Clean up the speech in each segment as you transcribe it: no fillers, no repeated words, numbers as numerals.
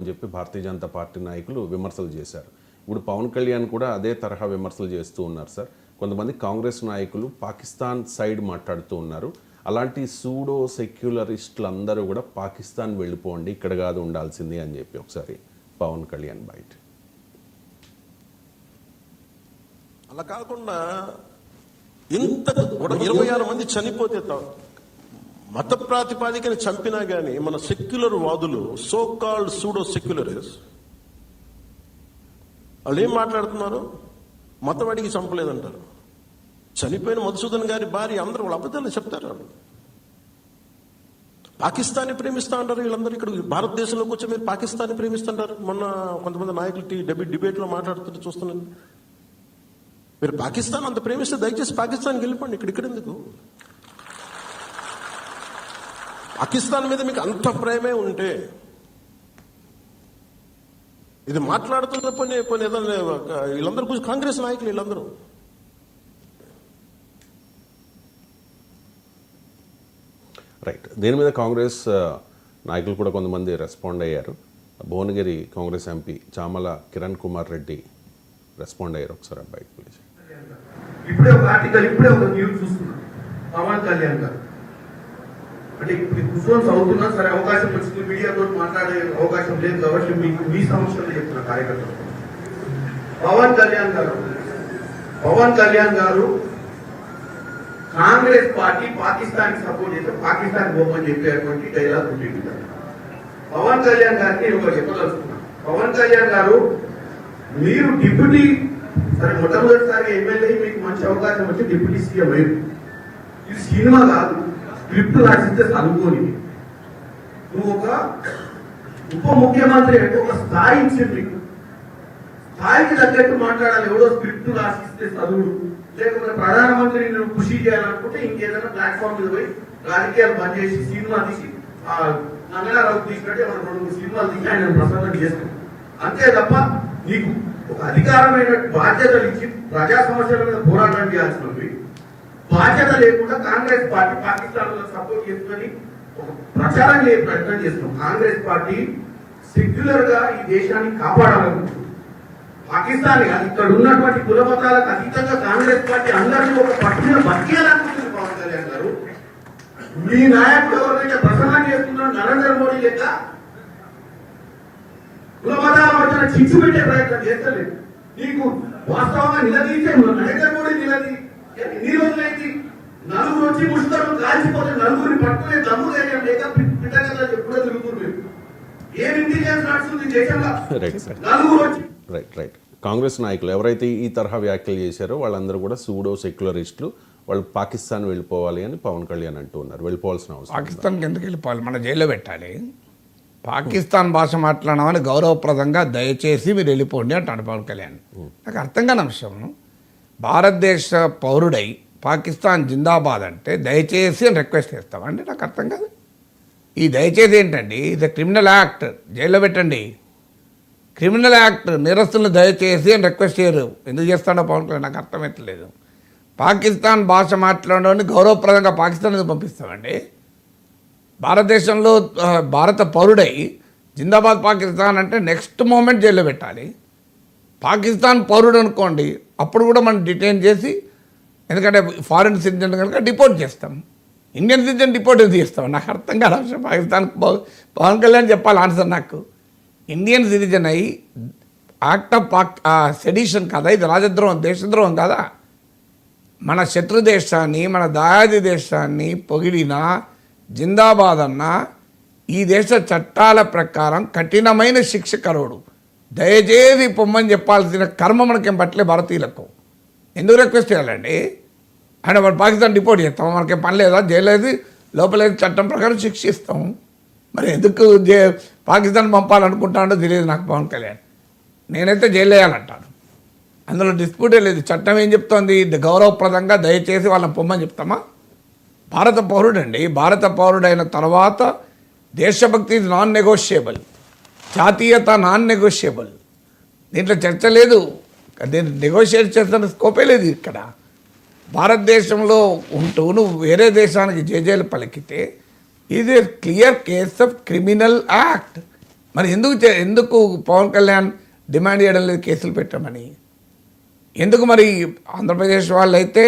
అని చెప్పి భారతీయ జనతా పార్టీ నాయకులు విమర్శలు చేశారు. ఇప్పుడు పవన్ కళ్యాణ్ కూడా అదే తరహా విమర్శలు చేస్తూ ఉన్నారు సార్. కొంతమంది కాంగ్రెస్ నాయకులు పాకిస్తాన్ సైడ్ మాట్లాడుతూ ఉన్నారు. అలాంటి సూడో సెక్యులరిస్టులందరూ కూడా పాకిస్తాన్ వెళ్ళిపోండి, ఇక్కడ కాదు ఉండాల్సింది అని చెప్పి ఒకసారి పవన్ కళ్యాణ్ బయట. అలా కాకుండా ఇంత 26 మంది చనిపోతే మత ప్రాతిపాదికని చంపినా గానీ మన సెక్యులర్ వాదులు, సో కాల్డ్ సూడో సెక్యులరిస్ట్, వాళ్ళు ఏం మాట్లాడుతున్నారు? మతం అడిగి చంపలేదంటారు. చనిపోయిన మధుసూదన్ గారి భార్య అందరూ వాళ్ళ అబద్ధాలు చెప్తారు. వాళ్ళు పాకిస్తాన్ని ప్రేమిస్తా అంటారు. వీళ్ళందరూ ఇక్కడ భారతదేశంలోకి వచ్చి మీరు పాకిస్తాన్ని ప్రేమిస్తుంటారు. మొన్న కొంతమంది నాయకులు డిబేట్లో మాట్లాడుతుంటే చూస్తున్నాను. మీరు పాకిస్తాన్ అంత ప్రేమిస్తే దయచేసి పాకిస్తాన్కి వెళ్ళిపోండి, ఇక్కడ ఎందుకు? పాకిస్తాన్ మీద మీకు అంత ప్రేమే ఉంటే ఇది మాట్లాడుతున్న పని ఏదైనా వీళ్ళందరూ కొంచెం కాంగ్రెస్ నాయకులు వీళ్ళందరూ రైట్. దీని మీద కాంగ్రెస్ నాయకులు కూడా కొంతమంది రెస్పాండ్ అయ్యారు. భువనగిరి కాంగ్రెస్ ఎంపీ చామల కిరణ్ కుమార్ రెడ్డి రెస్పాండ్ అయ్యారు. ఒకసారి అబ్బాయి ప్లీజ్. ఇప్పుడే ఒక ఆర్టికల్, ఇప్పుడే ఒక న్యూస్ చూస్తున్నాం. పవన్ కళ్యాణ్ గారు అంటే ఇప్పుడు కుసోన్స్ అవుతున్నా సరే, అవకాశం వచ్చింది, మీడియాతో మాట్లాడే అవకాశం లేదు కాబట్టి మీకు మీ సమస్యలు చెప్తున్న కార్యకర్తలు. పవన్ కళ్యాణ్ గారు కాంగ్రెస్ పార్టీ పాకిస్తాన్ కి సపోర్ట్ చేస్తే పాకిస్తాన్ పోమని చెప్పేటువంటి డైలాగ్ ఉంటుంది. పవన్ కళ్యాణ్ గారికి నేను ఒకటి చెప్పదలుచుకున్నాను. పవన్ కళ్యాణ్ గారు, మీరు డిప్యూటీ సరే మొట్టమొదటిసారి ఎమ్మెల్యే, మీకు మంచి అవకాశం వచ్చి డిప్యూటీ సీఎం అయ్యారు. ఇది సినిమా కాదు, స్క్రిప్ట్ రాసిస్తే చదువుకోని. నువ్వు ఒక ఉప ముఖ్యమంత్రి అంటే ఒక స్థాయి ఇచ్చింది, స్థాయికి తగ్గట్టు మాట్లాడాలి. ఎవడో స్క్రిప్ట్ రాసిస్తే చదువుడు, లేకపోతే ప్రధానమంత్రిని నువ్వు కృషి చేయాలనుకుంటే ఇంకేదైనా ప్లాట్ఫామ్ మీద పోయి రాజకీయాలు బంద్ చేసి సినిమా తీసి నందనారావు తీసినట్టే మనం 2 సినిమాలు తీసి ఆయన ప్రసన్నం చేస్తాం. అంతే తప్ప నీకు ఒక అధికారమైన బాధ్యతలు ఇచ్చి ప్రజా సమస్యల మీద పోరాటం చేయాల్సినవి బాధ్యత లేకుండా కాంగ్రెస్ పార్టీ పాకిస్తాన్ సపోర్ట్ చేస్తుందని ఒక ప్రచారం చేసే ప్రయత్నం చేస్తున్నాం. కాంగ్రెస్ పార్టీ సెక్యులర్ గా ఈ దేశాన్ని కాపాడాలనుకుంటుంది. పాకిస్తాన్ ఇక్కడ ఉన్నటువంటి కుల మతాలకు అతీతంగా కాంగ్రెస్ పార్టీ అందరినీ ఒక పట్టున బతికేయాలనుకుంటుంది. పవన్ కళ్యాణ్ గారు, మీ నాయకుడు ఎవరైతే ప్రసంగం చేస్తున్నారో నరేంద్ర మోడీ లెక్క కుల మతాల మధ్యన చిచ్చు పెట్టే ప్రయత్నం చేస్తలేదు. నీకు వాస్తవంగా నిలదీసే నరేంద్ర మోడీ ఎన్ని రోజులైంది? నలుగురు వచ్చి ముష్కరు కాల్చిపోతే నలుగురిని పట్టుకునే దమ్ము ధైర్యం లేక పిట్టగల్లా ఎప్పుడో తిరుగుతున్నారు. ఏం ఇంటెలిజెన్స్ నడుస్తుంది దేశంలో? నలుగురు వచ్చి రైట్. కాంగ్రెస్ నాయకులు ఎవరైతే ఈ తరహా వ్యాఖ్యలు చేశారో వాళ్ళందరూ కూడా సూడో సెక్యులరిస్టులు, వాళ్ళు పాకిస్తాన్ వెళ్ళిపోవాలి అని పవన్ కళ్యాణ్ అంటూ ఉన్నారు. వెళ్ళిపోవాల్సిన అవసరం. పాకిస్తాన్కి ఎందుకు వెళ్ళిపోవాలి? మన జైల్లో పెట్టాలి. పాకిస్తాన్ భాష మాట్లాడమని గౌరవప్రదంగా దయచేసి మీరు వెళ్ళిపోండి అంటాడు పవన్ కళ్యాణ్. నాకు అర్థం కాని అంశం, భారతదేశ పౌరుడై పాకిస్తాన్ జిందాబాద్ అంటే దయచేసి అని రిక్వెస్ట్ చేస్తామండి. నాకు అర్థం కాదు. ఈ దయచేసి ఏంటండి? ఇది క్రిమినల్ యాక్ట్, జైల్లో పెట్టండి. క్రిమినల్ యాక్ట్, నేరస్తులను దయచేసి అని రిక్వెస్ట్ చేయరు. ఎందుకు చేస్తాడో పవన్ కళ్యాణ్ నాకు అర్థమవుతలేదు. పాకిస్తాన్ భాష మాట్లాడని గౌరవప్రదంగా పాకిస్తాన్ ఎందుకు పంపిస్తామండి? భారతదేశంలో భారత పౌరుడై జిందాబాద్ పాకిస్తాన్ అంటే నెక్స్ట్ మూమెంట్ జైల్లో పెట్టాలి. పాకిస్తాన్ పౌరుడు అనుకోండి, అప్పుడు కూడా మనం డిటైన్ చేసి, ఎందుకంటే ఫారిన్ సిటిజన్ కనుక డిపోర్ట్ చేస్తాం. ఇండియన్ సిటిజన్ డిపోర్ట్ ఎందుకు చేస్తాం? నాకు అర్థం కాదు అంశం. పాకిస్తాన్ పవన్ కళ్యాణ్ చెప్పాలి ఆన్సర్ నాకు. ఇండియన్ సిటిజన్ అయ్యి యాక్ట్ ఆఫ్ సెడిషన్ కదా ఇది? రాజద్రోహం, దేశద్రోహం కదా? మన శత్రు దేశాన్ని, మన దాయాది దేశాన్ని పొగిడినా, జిందాబాద్ అన్నా ఈ దేశ చట్టాల ప్రకారం కఠినమైన శిక్ష కరువుడు. దయచేసి పొమ్మని చెప్పాల్సిన కర్మ మనకేం పట్టలే భారతీయులకు. ఎందుకు రిక్వెస్ట్ చేయాలండి? ఆయన మనం పాకిస్తాన్ డిపోర్ట్ చేస్తాం, మనకేం పని లేదా? జైలేదు, లోపలేదు, చట్టం ప్రకారం శిక్షిస్తాం. మరి ఎందుకు పాకిస్తాన్ పంపాలనుకుంటాడో తెలియదు నాకు పవన్ కళ్యాణ్. నేనైతే జైలు వేయాలంటాను, అందులో డిస్ప్యూటే లేదు. చట్టం ఏం చెప్తోంది? గౌరవప్రదంగా దయచేసి వాళ్ళని పొమ్మని చెప్తామా? భారత పౌరుడండి. భారత పౌరుడైన తర్వాత దేశభక్తి నాన్ నెగోషియబుల్, జాతీయత నాన్ నెగోషియబుల్. దీంట్లో చర్చ లేదు, దీన్ని నెగోషియేట్ చేస్తున్న స్కోపే లేదు ఇక్కడ. భారతదేశంలో ఉంటూ నువ్వు వేరే దేశానికి జేజేలు పలికితే ఇది clear case of criminal act. మరి ఎందుకు పవన్ కళ్యాణ్ డిమాండ్ చేయడం లేదు కేసులు పెట్టమని? ఎందుకు మరి ఆంధ్రప్రదేశ్ వాళ్ళైతే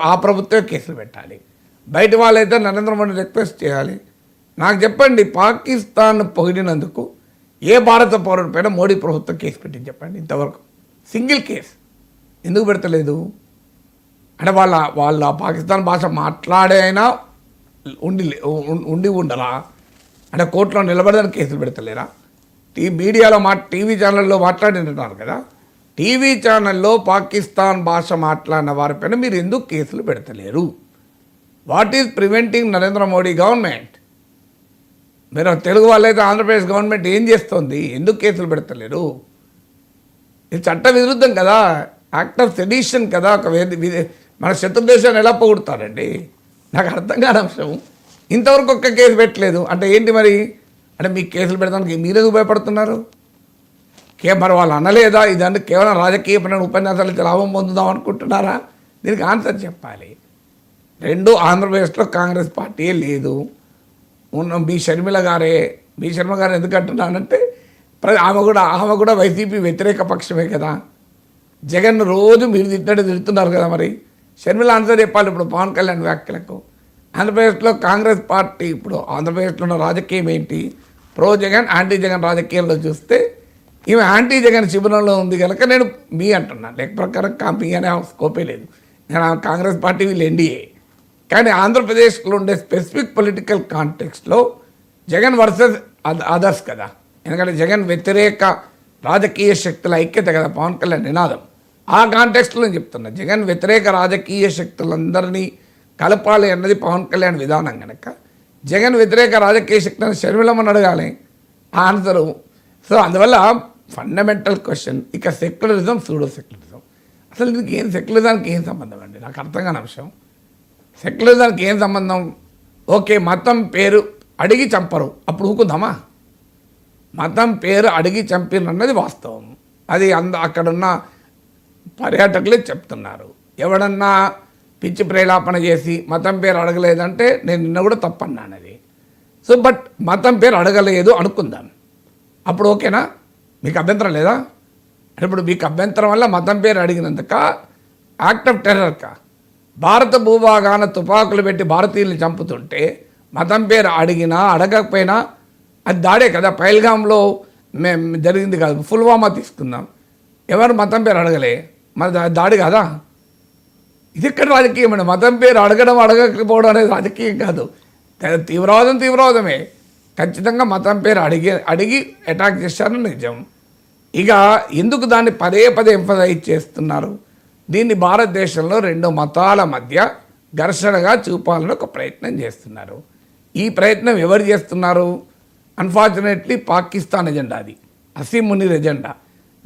ఆ ప్రభుత్వమే కేసులు పెట్టాలి, బయట వాళ్ళైతే నరేంద్ర మోడీ రిక్వెస్ట్ చేయాలి? నాకు చెప్పండి, పాకిస్తాన్ పొగిడినందుకు ఏ భారత పౌరుడి పైన మోడీ ప్రభుత్వం కేసు పెట్టింది చెప్పండి ఇంతవరకు? సింగిల్ కేసు ఎందుకు పెడతలేదు? అంటే వాళ్ళ పాకిస్తాన్ భాష మాట్లాడే అయినా ఉండి ఉండరా? అంటే కోర్టులో నిలబడదని కేసులు పెడతలేరా? మీడియాలో టీవీ ఛానల్లో మాట్లాడినారు కదా, టీవీ ఛానల్లో పాకిస్తాన్ భాష మాట్లాడిన వారిపైన మీరు ఎందుకు కేసులు పెడతలేరు? What is preventing Narendra Modi government? మీరు తెలుగు వాళ్ళైతే ఆంధ్రప్రదేశ్ గవర్నమెంట్ ఏం చేస్తుంది? ఎందుకు కేసులు పెడతలేరు? ఇది చట్ట విరుద్ధం కదా, యాక్ట్ ఆఫ్ సెడిషన్ కదా. మన శత్రు దేశాన్ని ఎలా పొగుడుతారండి? నాకు అర్థం కాని అంశం. ఇంతవరకు ఒక్క కేసు పెట్టలేదు అంటే ఏంటి మరి? అంటే మీకు కేసులు పెడతానికి మీరెందుకు భయపడుతున్నారు? మరి వాళ్ళు అనలేదా ఇదంటే కేవలం రాజకీయపరమైన ఉపన్యాసాలు ఇచ్చి లాభం పొందుదాం అనుకుంటున్నారా? దీనికి ఆన్సర్ చెప్పాలి. రెండు, ఆంధ్రప్రదేశ్లో కాంగ్రెస్ పార్టీయే లేదు. మీ షర్మిల గారు ఎందుకు అంటున్నానంటే ఆమె కూడా వైసీపీ వ్యతిరేక పక్షమే కదా. జగన్ రోజు మీరు తిడుతున్నారు కదా, మరి షర్మిల ఆన్సర్ చెప్పాలి ఇప్పుడు పవన్ కళ్యాణ్ వ్యాఖ్యలకు. ఆంధ్రప్రదేశ్లో కాంగ్రెస్ పార్టీ ఇప్పుడు ఆంధ్రప్రదేశ్లో ఉన్న రాజకీయం ఏంటి? ప్రో జగన్ యాంటీ జగన్ రాజకీయాల్లో చూస్తే ఈమె యాంటీ జగన్ శిబిరంలో ఉంది కనుక నేను మీ అంటున్నాను. లెక్క ప్రకారం మీ అనే స్కోపే లేదు. నేను కాంగ్రెస్ పార్టీ వీళ్ళు ఎన్డీఏ. కానీ ఆంధ్రప్రదేశ్లో ఉండే స్పెసిఫిక్ పొలిటికల్ కాంటెక్స్ట్లో జగన్ వర్సెస్ అదర్స్ కదా. ఎందుకంటే జగన్ వ్యతిరేక రాజకీయ శక్తుల ఐక్యత కదా పవన్ కళ్యాణ్ నినాదం. ఆ కాంటెక్స్ట్లో నేను చెప్తున్నా, జగన్ వ్యతిరేక రాజకీయ శక్తులందరినీ కలపాలి అన్నది పవన్ కళ్యాణ్ విధానం కనుక జగన్ వ్యతిరేక రాజకీయ శక్తులను షర్మిలమని అడగాలి ఆన్సరు. సో అందువల్ల ఫండమెంటల్ క్వశ్చన్ ఇక సెక్యులరిజం, సూడో సెక్యులరిజం. అసలు దీనికి సెక్యులరిజానికి ఏం సంబంధం అండి? నాకు అర్థం కాని అంశం. సెక్యులరిజానికి ఏం సంబంధం? ఓకే, మతం పేరు అడిగి చంపరు, అప్పుడు ఊకుందామా? మతం పేరు అడిగి చంపినన్నది వాస్తవం. అది అక్కడున్న పర్యాటకులే చెప్తున్నారు. ఎవడన్నా పిచ్చి ప్రేలాపన చేసి మతం పేరు అడగలేదంటే నేను నిన్న కూడా తప్పన్నాను అది. సో బట్ మతం పేరు అడగలేదు అనుకుందాం, అప్పుడు ఓకేనా? మీకు అభ్యంతరం లేదా? ఇప్పుడు మీకు అభ్యంతరం వల్ల మతం పేరు అడిగినందుక యాక్ట్ ఆఫ్ టెర్రర్కా? భారత భూభాగాన తుపాకులు పెట్టి భారతీయుల్ని చంపుతుంటే మతం పేరు అడిగినా అడగకపోయినా అది దాడే కదా. పహల్గామ్లో మేము జరిగింది కాదు, పుల్వామా తీసుకుందాం, ఎవరు మతం పేరు అడగలే, మరి దాడి కాదా? ఇది ఎక్కడ రాజకీయం అండి? మతం పేరు అడగడం అడగకపోవడం అనేది రాజకీయం కాదు, తీవ్రవాదమే. ఖచ్చితంగా మతం పేరు అడిగి అటాక్ చేశారని నిజం. ఇక ఎందుకు దాన్ని పదే ఎంఫసైజ్ చేస్తున్నారు? దీన్ని భారతదేశంలో రెండు మతాల మధ్య ఘర్షణగా చూపాలని ఒక ప్రయత్నం చేస్తున్నారు. ఈ ప్రయత్నం ఎవరు చేస్తున్నారు? అన్ఫార్చునేట్లీ పాకిస్తాన్ ఎజెండా, అది అసీం మునీర్ ఎజెండా.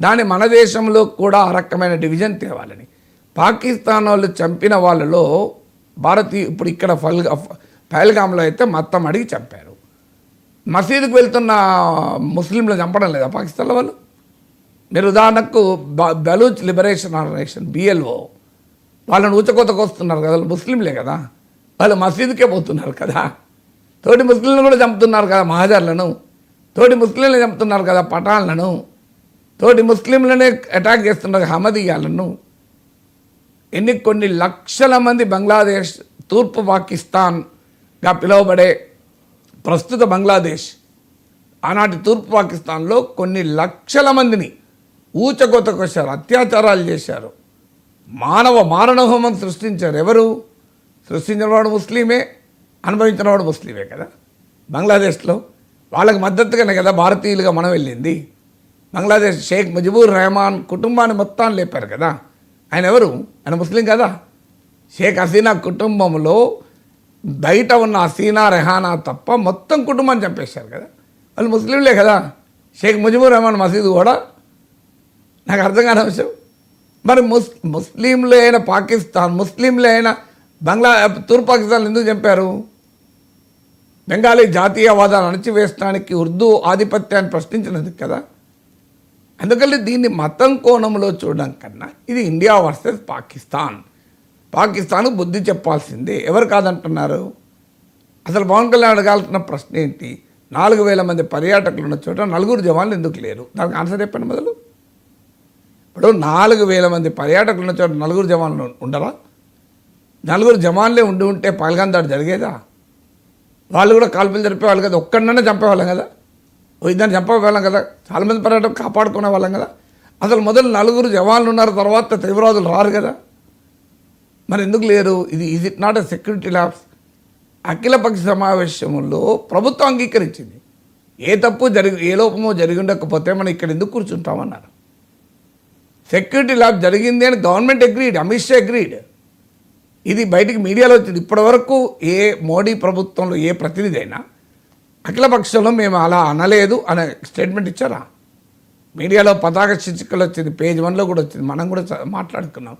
దాన్ని మన దేశంలో కూడా ఆ రకమైన డివిజన్ తేవాలని పాకిస్తాన్ వాళ్ళు చంపిన వాళ్ళలో ఇప్పుడు ఇక్కడ పహల్గామ్లో అయితే మతం అడిగి చంపారు. మసీదుకు వెళ్తున్న ముస్లింలు చంపడం లేదా పాకిస్తాన్లో వాళ్ళు? మీరు ఉదాహరణకు బలూచ్ లిబరేషన్ ఆర్గనైజేషన్ BLO వాళ్ళని ఊచకోతకు వస్తున్నారు కదా, ముస్లింలే కదా, వాళ్ళు మసీదుకే పోతున్నారు కదా. తోటి ముస్లింలను కూడా చంపుతున్నారు కదా, మహాజర్లను. తోటి ముస్లింలను చంపుతున్నారు కదా, పఠాన్లను. తోటి ముస్లింలనే అటాక్ చేస్తున్నారు, హమదీయాలను. కొన్ని లక్షల మంది బంగ్లాదేశ్, తూర్పు పాకిస్తాన్గా పిలువబడే ప్రస్తుత బంగ్లాదేశ్, ఆనాటి తూర్పు పాకిస్తాన్లో కొన్ని లక్షల మందిని ఊచకోతకు వచ్చారు, అత్యాచారాలు చేశారు, మారణహోమం సృష్టించారు. ఎవరు సృష్టించినవాడు? ముస్లిమే, అనుభవించినవాడు ముస్లిమే కదా. బంగ్లాదేశ్లో వాళ్ళకి మద్దతుగానే కదా భారతీయులుగా మనం వెళ్ళింది. బంగ్లాదేశ్ షేక్ ముజిబుర్ రెహమాన్ కుటుంబాన్ని మొత్తాన్ని లేపారు కదా. ఆయన ఎవరు? ఆయన ముస్లిం కదా. షేక్ హసీనా కుటుంబంలో బయట ఉన్న హసీనా రెహానా తప్ప మొత్తం కుటుంబాన్ని చంపేశారు కదా, వాళ్ళు ముస్లింలే కదా. షేక్ ముజిబుర్ రెహమాన్ మసీదు కూడా. నాకు అర్థం కాని అంశం. మరి ముస్లింలే అయిన పాకిస్తాన్, ముస్లింలే అయిన తూర్పు పాకిస్తాన్ ఎందుకు చంపారు? బెంగాలీ జాతీయవాదాన్ని అణచివేయడానికి, ఉర్దూ ఆధిపత్యాన్ని ప్రశ్నించినందుకు కదా. అందుకని దీన్ని మతం కోణంలో చూడడం కన్నా ఇది ఇండియా వర్సెస్ పాకిస్తాన్కు బుద్ధి చెప్పాల్సిందే. ఎవరు కాదంటున్నారు? అసలు పవన్ కళ్యాణ్ అడగాల్సిన ప్రశ్న ఏంటి? 4,000 మంది పర్యాటకులు ఉన్న చోట 4 జవాన్లు ఎందుకు లేరు? దానికి ఆన్సర్ చెప్పండి మొదలు. ఇప్పుడు 4,000 మంది పర్యాటకులు ఉన్న చోట 4 జవాన్లు ఉండరా? 4 జవాన్లే ఉంటే పహల్గాం దాడి జరిగేదా? వాళ్ళు కూడా కాల్పులు జరిపేవాళ్ళు కదా, ఒక్కడన్నా చంపేవాళ్ళం కదా, ఇద్దరిని చంపేవాళ్ళం కదా, చాలామంది పర్యాటకులు కాపాడుకునే వాళ్ళం కదా. అసలు మొదలు 4 జవాన్లు ఉన్నారు, తర్వాత తీవ్రవాదులు రారు కదా, మరి ఎందుకు లేరు? Is it not a security labs? అఖిలపక్ష సమావేశంలో ప్రభుత్వం అంగీకరించింది, ఏ తప్పు ఏ లోపమో జరిగి ఉండకపోతే మనం ఇక్కడ ఎందుకు కూర్చుంటామన్నారు. సెక్యూరిటీ ల్యాబ్ జరిగింది అని government agreed, Amit Shah agreed. ఇది బయటికి మీడియాలో వచ్చింది. ఇప్పటి వరకు ఏ మోడీ ప్రభుత్వంలో ఏ ప్రతినిధి అయినా అఖిలపక్షంలో మేము అలా అనలేదు అనే స్టేట్మెంట్ ఇచ్చారా? మీడియాలో పతాక శీర్షికలు వచ్చింది, పేజ్ 1లో కూడా వచ్చింది, మనం కూడా మాట్లాడుకున్నాం.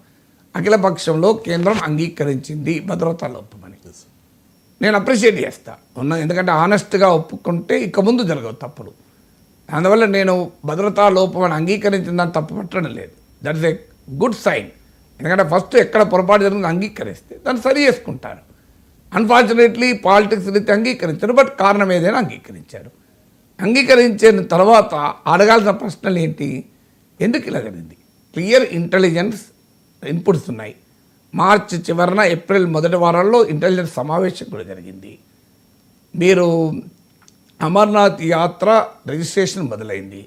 అఖిలపక్షంలో కేంద్రం అంగీకరించింది భద్రతా లోపమని. నేను అప్రిషియేట్ చేస్తా ఎందుకంటే ఆనెస్ట్గా ఒప్పుకుంటే ఇక ముందు జరగవు తప్పులు. అందువల్ల నేను భద్రతా లోపం అని అంగీకరించిందని తప్పు పట్టడం లేదు. That is a good sign. ఎందుకంటే ఫస్ట్ ఎక్కడ పొరపాటు జరిగిందో అంగీకరిస్తే దాన్ని సరి చేసుకుంటారు. అన్ఫార్చునేట్లీ పాలిటిక్స్ రీతి అంగీకరించారు, బట్ కారణం ఏదైనా అంగీకరించారు. అంగీకరించిన తర్వాత అడగాల్సిన ప్రశ్నలు ఏంటి? ఎందుకు ఇలా జరిగింది? క్లియర్ ఇంటెలిజెన్స్ ఇన్పుట్స్ ఉన్నాయి. మార్చి చివరన ఏప్రిల్ మొదటి వారాల్లో ఇంటెలిజెన్స్ సమావేశం కూడా జరిగింది. మీరు అమర్నాథ్ యాత్ర రిజిస్ట్రేషన్ మొదలైంది,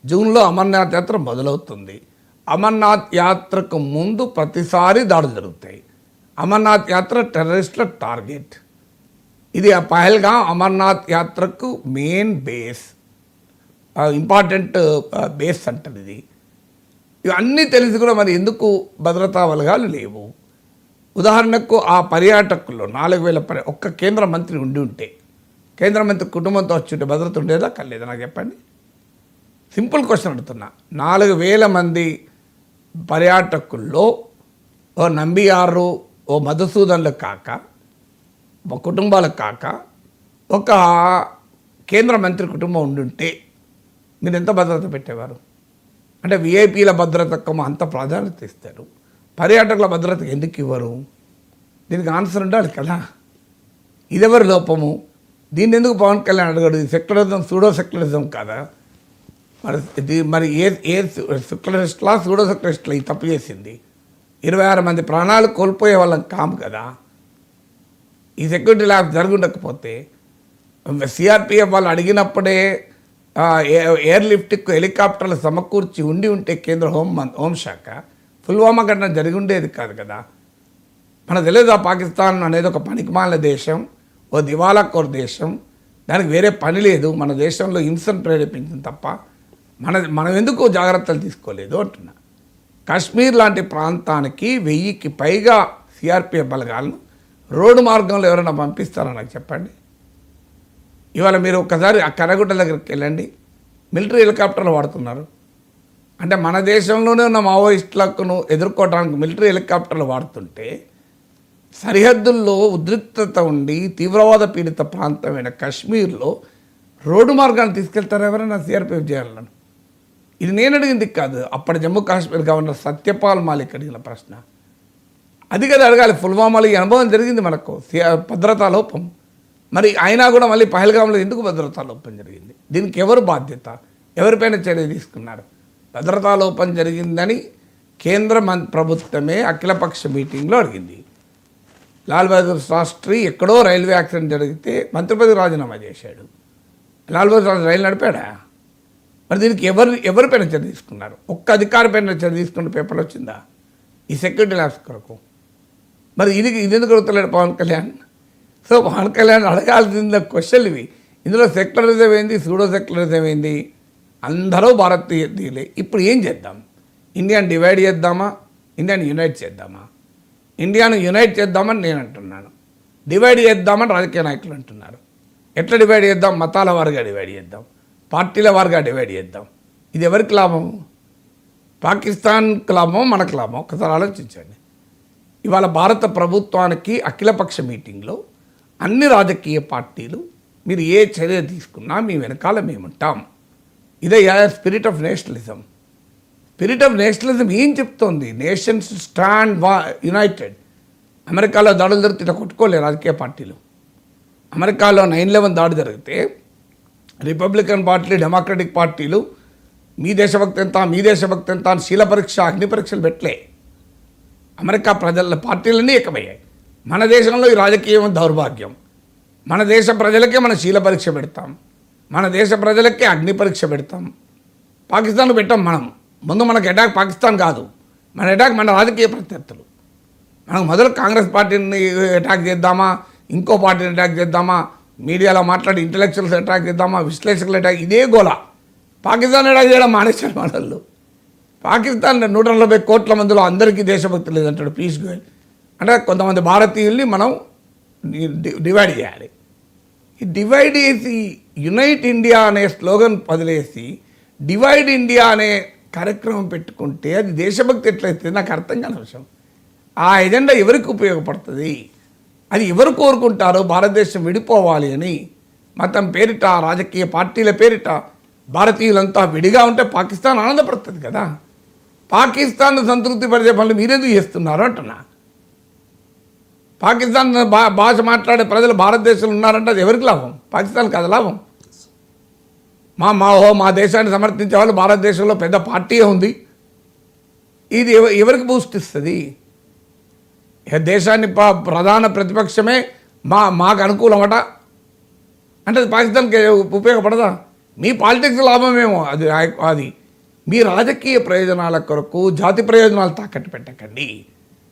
జూన్లో అమర్నాథ్ యాత్ర మొదలవుతుంది. అమర్నాథ్ యాత్రకు ముందు ప్రతిసారి దాడులు జరుగుతాయి. అమర్నాథ్ యాత్ర టెర్రరిస్టుల టార్గెట్. ఇది ఆ పహల్గాం అమర్నాథ్ యాత్రకు మెయిన్ బేస్, ఇంపార్టెంట్ బేస్ అంటారు. ఇది ఇవన్నీ తెలిసి కూడా మరి ఎందుకు భద్రతా బలగాలు లేవు? ఉదాహరణకు ఆ పర్యాటకుల్లో 4,000 ఒక్క కేంద్ర మంత్రి ఉంటే, కేంద్ర మంత్రి కుటుంబంతో వచ్చి ఉంటే భద్రత ఉండేదా కలేదా? నాకు చెప్పండి. సింపుల్ క్వశ్చన్ అడుగుతున్నా. 4,000 మంది పర్యాటకుల్లో ఓ నంబియారు, ఓ మధుసూదన్లు కాక, ఒక కుటుంబాలకు కాక, ఒక కేంద్ర మంత్రి కుటుంబం ఉండుంటే మీరు ఎంత భద్రత పెట్టేవారు? అంటే విఐపీల భద్రతకు అంత ప్రాధాన్యత ఇస్తారు, పర్యాటకుల భద్రతకు ఎందుకు ఇవ్వరు? దీనికి ఆన్సర్ ఉండాలి కదా. ఇదెవరి లోపము? దీన్ని ఎందుకు పవన్ కళ్యాణ్ అడగడు? ఇది సెక్యులరిజం, సూడో సెక్యులరిజం కాదా? మరి ఏ సెక్యులరిస్ట్లా సూడో సెక్యులరిస్ట్లా ఈ తప్పు చేసింది? 26 మంది ప్రాణాలు కోల్పోయే వాళ్ళం కాము కదా. ఈ సెక్యూరిటీ ల్యాబ్ జరుగుండకపోతే సిఆర్పిఎఫ్ వాళ్ళు అడిగినప్పుడే ఎయిర్ లిఫ్ట్కు హెలికాప్టర్లు సమకూర్చి ఉంటే కేంద్ర హోంశాఖ పుల్వామా ఘటన జరిగి ఉండేది కాదు కదా. మనకు తెలియదు ఆ పాకిస్తాన్ అనేది ఒక పనికిమాలిన దేశం, ఓ దివాలాకోర్ దేశం, దానికి వేరే పని లేదు, మన దేశంలో హింసను ప్రేరేపించింది తప్ప మనం ఎందుకు జాగ్రత్తలు తీసుకోలేదు అంటున్నా. కాశ్మీర్ లాంటి ప్రాంతానికి 1000కి పైగా సిఆర్పిఎఫ్ బలగాలను రోడ్డు మార్గంలో ఎవరైనా పంపిస్తారో నాకు చెప్పండి. ఇవాళ మీరు ఒకసారి ఆ కరగుట్ట దగ్గరికి వెళ్ళండి, మిలిటరీ హెలికాప్టర్లు వాడుతున్నారు. అంటే మన దేశంలోనే ఉన్న మావోయిస్టులను ఎదుర్కోవడానికి మిలిటరీ హెలికాప్టర్లు వాడుతుంటే, సరిహద్దుల్లో ఉద్రిక్తత ఉండి తీవ్రవాద పీడిత ప్రాంతమైన కాశ్మీర్లో రోడ్డు మార్గాన్ని తీసుకెళ్తారు ఎవరైనా సిఆర్పిఎఫ్ చేయాలను? ఇది నేను అడిగింది కాదు, అప్పటి జమ్మూ కాశ్మీర్ గవర్నర్ సత్యపాల్ మాలిక్ అడిగిన ప్రశ్న. అది కదా అడగాలి. పుల్వామాలో ఈ అనుభవం జరిగింది మనకు, భద్రతా లోపం. మరి అయినా కూడా మళ్ళీ పహల్గాంలో ఎందుకు భద్రతా లోపం జరిగింది? దీనికి ఎవరు బాధ్యత? ఎవరిపైన చర్య తీసుకున్నారు? భద్రతా లోపం జరిగిందని కేంద్ర ప్రభుత్వమే అఖిలపక్ష మీటింగ్లో అడిగింది. లాల్ బహదూర్ శాస్త్రి ఎక్కడో రైల్వే యాక్సిడెంట్ జరిగితే మంత్రి పదవి రాజీనామా చేశాడు. లాల్ బహదూర్ శాస్త్రి రైలు నడిపాడా? మరి దీనికి ఎవరిపైన చర్య తీసుకున్నారు? ఒక్క అధికారిపైన చర్య తీసుకుంటే పేపర్లు వచ్చిందా ఈ సెక్యూరిటీ ల్యాబ్స్ కొరకు? మరి ఇది ఎందుకు అడుగుతలేడు పవన్ కళ్యాణ్? సో పవన్ కళ్యాణ్ అడగాల్సిన క్వశ్చన్లు ఇవి. ఇందులో సెక్యులరిజం ఏంది, సూడో సెక్యులరిజం ఏంది? అందరూ భారతీయులే. ఇప్పుడు ఏం చేద్దాం? ఇండియాను డివైడ్ చేద్దామా, ఇండియాను యునైట్ చేద్దామా? ఇండియాను యునైట్ చేద్దామని నేను అంటున్నాను, డివైడ్ చేద్దామని రాజకీయ నాయకులు అంటున్నారు. ఎట్లా డివైడ్ చేద్దాం? మతాల వారుగా డివైడ్ చేద్దాం, పార్టీల వారుగా డివైడ్ చేద్దాం. ఇది ఎవరికి లాభం? పాకిస్తాన్కి లాభం, మనకు లాభం? ఒకసారి ఆలోచించండి. ఇవాళ భారత ప్రభుత్వానికి అఖిలపక్ష మీటింగ్లో అన్ని రాజకీయ పార్టీలు మీరు ఏ చర్య తీసుకున్నా మీ వెనకాల మేముంటాం. ఇదే spirit of nationalism. Spirit of nationalism ఏం చెప్తోంది? Nations stand United. అమెరికాలో దాడులు జరిగితే ఇట్లా కొట్టుకోలేదు రాజకీయ పార్టీలు. అమెరికాలో 9/11 దాడి జరిగితే రిపబ్లికన్ పార్టీ, డెమోక్రటిక్ పార్టీలు మీ దేశభక్తి ఎంత, మీ దేశభక్తి ఎంత అని శీల పరీక్ష, అగ్ని పరీక్షలు పెట్టలే. అమెరికా ప్రజల పార్టీలన్నీ ఏకమయ్యాయి. మన దేశంలో ఈ రాజకీయం దౌర్భాగ్యం. మన దేశ ప్రజలకే మన శీల పరీక్ష పెడతాం, మన దేశ ప్రజలకే అగ్ని పరీక్ష పెడతాం. పాకిస్తాన్ పెట్టాం మనం. ముందు మనకు అటాక్ పాకిస్తాన్ కాదు, మన అటాక్ మన రాజకీయ ప్రత్యర్థులు. మనం మొదలు కాంగ్రెస్ పార్టీని అటాక్ చేద్దామా, ఇంకో పార్టీని అటాక్ చేద్దామా, మీడియాలో మాట్లాడి ఇంటలెక్చువల్స్ అటాక్ చేద్దామా, విశ్లేషకులు అటాక్, ఇదే గోల. పాకిస్తాన్ అటాక్ చేయడం మానేశారు వాళ్ళు. పాకిస్తాన్ 140 కోట్ల మందిలో అందరికీ దేశభక్తి లేదంటాడు పీయూష్ గోయల్. అంటే కొంతమంది భారతీయుల్ని మనం డివైడ్ చేయాలి. ఈ డివైడ్ చేసి యునైట్ ఇండియా అనే స్లోగన్ వదిలేసి డివైడ్ ఇండియా అనే కార్యక్రమం పెట్టుకుంటే అది దేశభక్తి ఎట్లయితే నాకు అర్థం కాని విషయం. ఆ ఎజెండా ఎవరికి ఉపయోగపడుతుంది? అది ఎవరు కోరుకుంటారో భారతదేశం విడిపోవాలి అని మతం పేరిట, రాజకీయ పార్టీల పేరిట భారతీయులంతా విడిగా ఉంటే పాకిస్తాన్ ఆనందపడుతుంది కదా. పాకిస్తాన్ సంతృప్తి పరిచే పనులు మీరెందుకు చేస్తున్నారు అంటున్నా. పాకిస్తాన్ భాష మాట్లాడే ప్రజలు భారతదేశంలో ఉన్నారంటే అది ఎవరికి లాభం? పాకిస్తాన్కి అది లాభం. మా దేశాన్ని సమర్థించే వాళ్ళు భారతదేశంలో పెద్ద పార్టీ ఉంది. ఇది ఎవరికి బూస్ట్ ఇస్తుంది? దేశాన్ని ప్రధాన ప్రతిపక్షమే మాకు అనుకూలమట అంటే అది పాకిస్తాన్కి ఉపయోగపడదా? మీ పాలిటిక్స్ లాభమేమో అది మీ రాజకీయ ప్రయోజనాల కొరకు జాతి ప్రయోజనాలు తాకట్టు పెట్టకండి.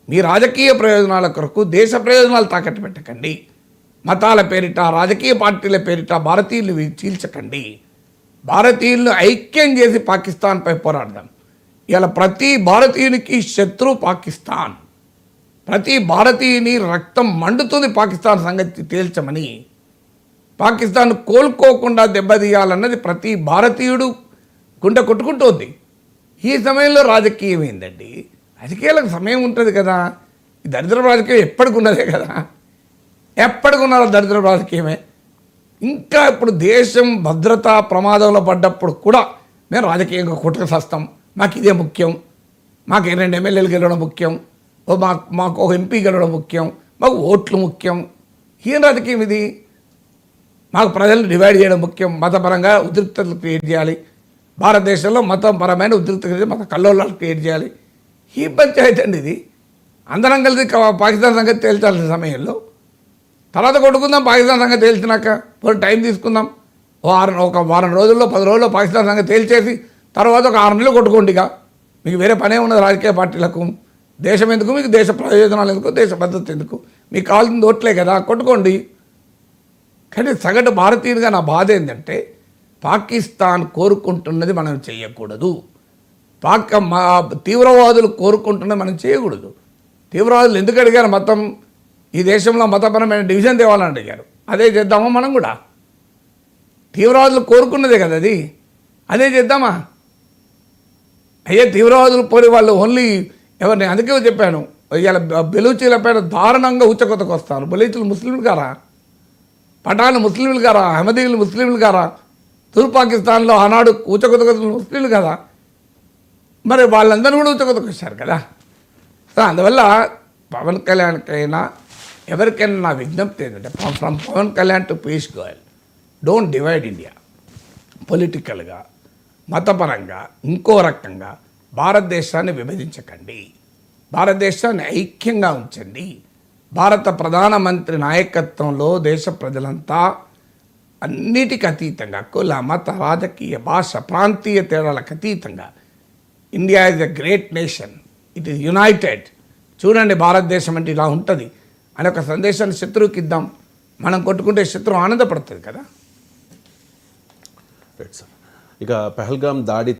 మీ రాజకీయ ప్రయోజనాల కొరకు దేశ ప్రయోజనాలు తాకట్టు పెట్టకండి. మతాల పేరిట, రాజకీయ పార్టీల పేరిట భారతీయులు చీల్చకండి. భారతీయులను ఐక్యం చేసి పాకిస్తాన్పై పోరాడదాం. ఇలా ప్రతి భారతీయునికి శత్రు పాకిస్తాన్. ప్రతి భారతీయుని రక్తం మండుతుంది పాకిస్తాన్ సంగతి తేల్చమని. పాకిస్తాన్ కోలుకోకుండా దెబ్బతీయాలన్నది ప్రతి భారతీయుడు గుండె కొట్టుకుంటోంది. ఈ సమయంలో రాజకీయం ఏందండి? రాజకీయాలకు సమయం ఉంటుంది కదా. ఈ దరిద్ర రాజకీయం ఎప్పటికున్నదే కదా, ఎప్పటికున్నారో దరిద్ర రాజకీయమే. ఇంకా ఇప్పుడు దేశం భద్రత ప్రమాదంలో పడ్డప్పుడు కూడా మేము రాజకీయంగా కొట్టుకొస్తాం. మాకు ఇదే ముఖ్యం, మాకు 2 ఎమ్మెల్యేలు గెలవడం ముఖ్యం, మాకు ఒక ఎంపీ గెలవడం ముఖ్యం, మాకు ఓట్లు ముఖ్యం. ఏం రాజకీయం ఇది? మాకు ప్రజలను డివైడ్ చేయడం ముఖ్యం, మతపరంగా ఉద్రిక్తతలు క్రియేట్ చేయాలి, భారతదేశంలో మతపరమైన ఉద్రిక్తత, మత కల్లోలాలు క్రియేట్ చేయాలి. ఈ పంచాయతీ అండి ఇది. అందరం కలిసి పాకిస్తాన్ సంగతి తేల్చాల్సిన సమయంలో తర్వాత కొట్టుకుందాం. పాకిస్తాన్ సంగతి తేల్చినాక పోయి టైం తీసుకుందాం. ఒక వారం రోజుల్లో 10 రోజుల్లో పాకిస్తాన్ సంగతి తేల్చేసి తర్వాత ఒక 6 నెలలు కొట్టుకోండిగా. మీకు వేరే పనే ఉన్నది రాజకీయ పార్టీలకు. దేశం ఎందుకు మీకు? దేశ ప్రయోజనాలు ఎందుకు? దేశ భద్రత ఎందుకు? మీకు కావాల్సింది ఓట్లే కదా, కొట్టుకోండి. కానీ సగటు భారతీయుడిగా నా బాధ ఏంటంటే పాకిస్తాన్ కోరుకుంటున్నది మనం చేయకూడదు. తీవ్రవాదులు కోరుకుంటున్నది మనం చేయకూడదు. తీవ్రవాదులు ఎందుకు అడిగారు? మతం, ఈ దేశంలో మతపరమైన డివిజన్ తేవాలని అడిగారు. అదే చేద్దామా మనం కూడా? తీవ్రవాదులు కోరుకున్నదే కదా అది, అదే చేద్దామా? అయ్యే తీవ్రవాదులు పోయి వాళ్ళు ఓన్లీ ఎవరిని, అందుకే చెప్పాను ఇవాళ బెలూచీల పైన దారుణంగా ఉచ్చకొత్తకు వస్తారు. బెలూచీలు ముస్లింలు గారా? పఠాన్లు ముస్లింలు గారా? అహ్మదీలు ముస్లింలు గారా? తూర్పు పాకిస్తాన్లో ఆనాడు ఉచ్చకొత్తకు ముస్లింలు కదా. మరి వాళ్ళందరూ కూడా ఉచ్చకొత్తకు వచ్చారు కదా. సో అందువల్ల పవన్ కళ్యాణ్కైనా ఎవరికైనా నా విజ్ఞప్తి ఏంటంటే, from Pawan Kalyan to Piyush Goyal, don't divide India. పొలిటికల్గా, మతపరంగా, ఇంకో రకంగా భారతదేశాన్ని విభజించకండి. భారతదేశాన్ని ఐక్యంగా ఉంచండి. భారత ప్రధానమంత్రి నాయకత్వంలో దేశ ప్రజలంతా అన్నిటికీ అతీతంగా, కుల, మత, రాజకీయ, భాష, ప్రాంతీయ తేడాలకు అతీతంగా India is a great nation, it is United. చూడండి భారతదేశం అంటే ఇలా ఉంటుంది అనే ఒక సందేశాన్ని శత్రువుకి ఇద్దాం. మనం కొట్టుకుంటే శత్రువు ఆనందపడుతుంది కదా. Right sir. ఇక పహల్గామ్ దాడి